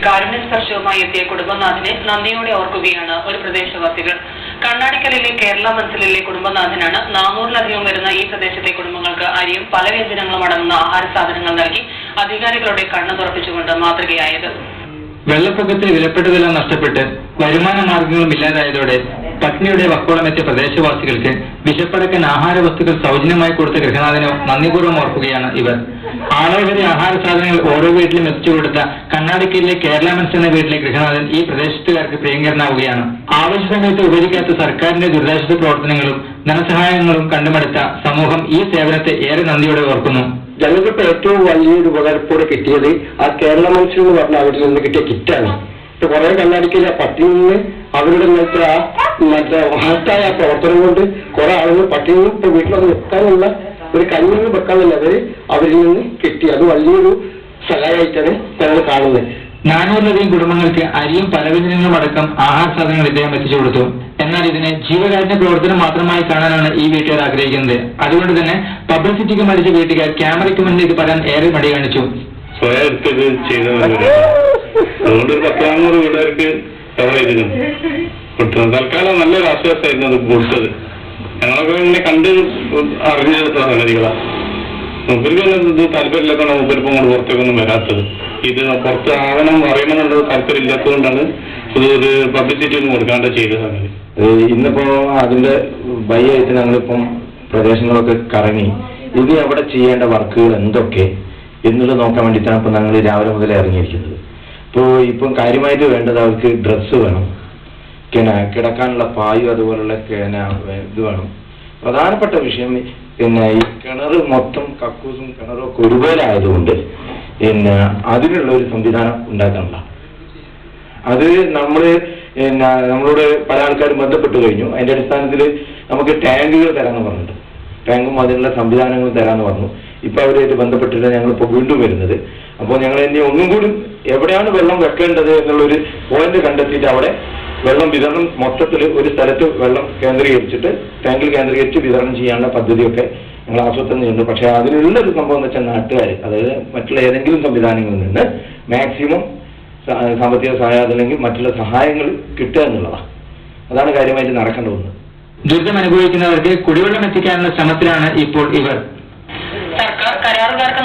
കാരുണ്യസ്പർശവുമായി എത്തിയ കുടുംബനാഥനെ നന്ദിയോടെ ഓർക്കുകയാണ് ഒരു പ്രദേശവാസികൾ. കണ്ണാടിക്കലിലെ കേരള മൻസിലിലെ കുടുംബനാഥനാണ് 400-ലധികം വരുന്ന ഈ പ്രദേശത്തെ കുടുംബങ്ങൾക്ക് അരിയും പല വ്യഞ്ജനങ്ങളും അടങ്ങുന്ന ആഹാര സാധനങ്ങൾ നൽകി അധികാരികളുടെ കണ്ണു തുറപ്പിച്ചുകൊണ്ട് മാതൃകയായത്. വെള്ളപ്പൊക്കത്തിൽ വിലപ്പെട്ടതെല്ലാം നഷ്ടപ്പെട്ട് വരുമാന മാർഗങ്ങളും ഇല്ലാതായതോടെ പത്നിയുടെ വക്കോളമെത്തിയ പ്രദേശവാസികൾക്ക് വിശപ്പടക്കാൻ ആഹാര വസ്തുക്കൾ സൗജന്യമായി കൊടുത്ത ഗൃഹനാഥനെ നന്ദിപൂർവ്വം ഓർക്കുകയാണ് ഇവർ. ആളോഹരി ആഹാര സാധനങ്ങൾ ഓരോ വീട്ടിലും എത്തിച്ചു കൊടുത്ത കണ്ണാടിക്കലിലെ കേരള മൻസ് എന്ന വീട്ടിലെ ഗൃഹനാഥൻ ഈ പ്രദേശത്തുകാർക്ക് പ്രിയങ്കരനാവുകയാണ്. ആവശ്യ സമയത്ത് ഉപകരിക്കാത്ത സർക്കാരിന്റെ ദുരിതാശ്വാസ പ്രവർത്തനങ്ങളും ധനസഹായങ്ങളും കണ്ടുമടുത്ത സമൂഹം ഈ സേവനത്തെ ഏറെ നന്ദിയോടെ ഓർക്കുന്നു. ഞങ്ങൾക്ക് ഏറ്റവും വലിയൊരു ഉപകാരത്തോടെ കിട്ടിയത് ആ കേരള മൻസ് എന്ന് പറഞ്ഞ അവരിൽ നിന്ന് കിട്ടിയ കിറ്റാണ്. കുറെ കണ്ണാടിക്കൽ പട്ടിയിൽ നിന്ന് അവരുടെ മറ്റേ മഹത്തായ പ്രവർത്തനം കൊണ്ട് കുറെ ആളുകൾ പട്ടിയിൽ നിന്ന് ഇപ്പൊ വീട്ടിലൊന്ന് വെക്കാനുള്ള ഒരു കഞ്ഞിൽ വെക്കാനുള്ള അവരിൽ നിന്ന് കിട്ടി. അത് വലിയൊരു സഹായമായിട്ടാണ് ഞങ്ങൾ കാണുന്നത്. 400-ലധികം കുടുംബങ്ങൾക്ക് അരിയും പലവ്യഞ്ജനങ്ങളും അടക്കം ആഹാര സാധനങ്ങൾ ഇദ്ദേഹം എത്തിച്ചു കൊടുത്തു. എന്നാൽ ഇതിനെ ജീവകാരുണ്യ പ്രവർത്തനം മാത്രമായി കാണാനാണ് ഈ വീട്ടുകാർ ആഗ്രഹിക്കുന്നത്. അതുകൊണ്ട് തന്നെ പബ്ലിസിറ്റിക്ക് മടിച്ച വീട്ടുകാർ ക്യാമറയ്ക്ക് മുന്നിൽ ഇത് പറയാൻ ഏറെ മടി കാണിച്ചു. സ്വയം എടുത്തത് ചെയ്തത് അതുകൊണ്ട് 10-400 വീട്ടുകാർക്ക് കവർ ചെയ്തിട്ടുണ്ട്. തൽക്കാലം നല്ലൊരു ആശ്വാസമായിരുന്നു അത് കൊടുത്തത്. ഞങ്ങളൊക്കെ ഇങ്ങനെ കണ്ട് അറിഞ്ഞ സംഗതികളാണ്. മൂപ്പർക്കൊന്നും ഇത് താല്പര്യമില്ലാത്തതാണ് മൂപ്പരിപ്പം കൊണ്ട് പുറത്തേക്കൊന്നും വരാത്തത്. ഇത് പുറത്ത് ആവണം അറിയണമെന്നുള്ളത് താല്പര്യം ഇല്ലാത്തതുകൊണ്ടാണ് ഇത് പബ്ലിസിറ്റി ഒന്നും കൊടുക്കാണ്ട് ചെയ്ത സംഗതി. ഇന്നിപ്പോ അതിന്റെ വഴിയായിട്ട് ഞങ്ങളിപ്പം പ്രദേശങ്ങളൊക്കെ കറങ്ങി ഇനി അവിടെ ചെയ്യേണ്ട വർക്കുകൾ എന്തൊക്കെ എന്നുള്ളത് നോക്കാൻ വേണ്ടിയിട്ടാണ് ഇപ്പൊ ഞങ്ങൾ രാവിലെ മുതലേ ഇറങ്ങിയിരിക്കുന്നത്. ഇപ്പം കാര്യമായിട്ട് വേണ്ടത് അവർക്ക് ഡ്രസ്സ് വേണം, കിടക്കാനുള്ള പായു, അതുപോലുള്ള ഇത് വേണം. പ്രധാനപ്പെട്ട വിഷയം ഈ കിണർ മൊത്തം കക്കൂസും കിണറും ഒക്കെ ഒരുപോലെ ആയതുകൊണ്ട് അതിനുള്ള ഒരു സംവിധാനം ഉണ്ടാക്കാനുള്ള അത് നമ്മളോട് പല ആൾക്കാരും ബന്ധപ്പെട്ട് കഴിഞ്ഞു. അതിന്റെ അടിസ്ഥാനത്തിൽ നമുക്ക് ടാങ്കുകൾ തരാമെന്ന് പറഞ്ഞിട്ടുണ്ട്. ടാങ്കും അതിനുള്ള സംവിധാനങ്ങൾ തരാമെന്ന് പറഞ്ഞു. ഇപ്പൊ അവരായിട്ട് ബന്ധപ്പെട്ടിട്ട് ഞങ്ങളിപ്പോൾ വീണ്ടും വരുന്നത്. അപ്പോൾ ഞങ്ങൾ ഇനി ഒന്നും കൂടി എവിടെയാണ് വെള്ളം വെക്കേണ്ടത് എന്നുള്ളൊരു പോയിന്റ് കണ്ടെത്തിയിട്ട് അവിടെ വെള്ളം വിതരണം മൊത്തത്തിൽ ഒരു സ്ഥലത്ത് വെള്ളം കേന്ദ്രീകരിച്ചിട്ട് ടാങ്കിൽ കേന്ദ്രീകരിച്ച് വിതരണം ചെയ്യാനുള്ള പദ്ധതിയൊക്കെ ഞങ്ങൾ ആസൂത്രണം ചെയ്യുന്നുണ്ട്. പക്ഷെ അതിനുള്ളൊരു സംഭവം എന്ന് വെച്ചാൽ നാട്ടുകാർ, അതായത് മറ്റുള്ള ഏതെങ്കിലും സംവിധാനങ്ങളിൽ നിന്ന് മാക്സിമം സാമ്പത്തിക സഹായം അല്ലെങ്കിൽ മറ്റുള്ള സഹായങ്ങൾ കിട്ടുക എന്നുള്ളതാണ്. അതാണ് കാര്യമായിട്ട് നടക്കേണ്ട ഒന്ന്. ദുരിതം അനുഭവിക്കുന്നവർക്ക് കുടിവെള്ളം എത്തിക്കാനുള്ള ശ്രമത്തിലാണ് ഇപ്പോൾ ഇവർ. സർക്കാർ കരാറുകാർക്ക്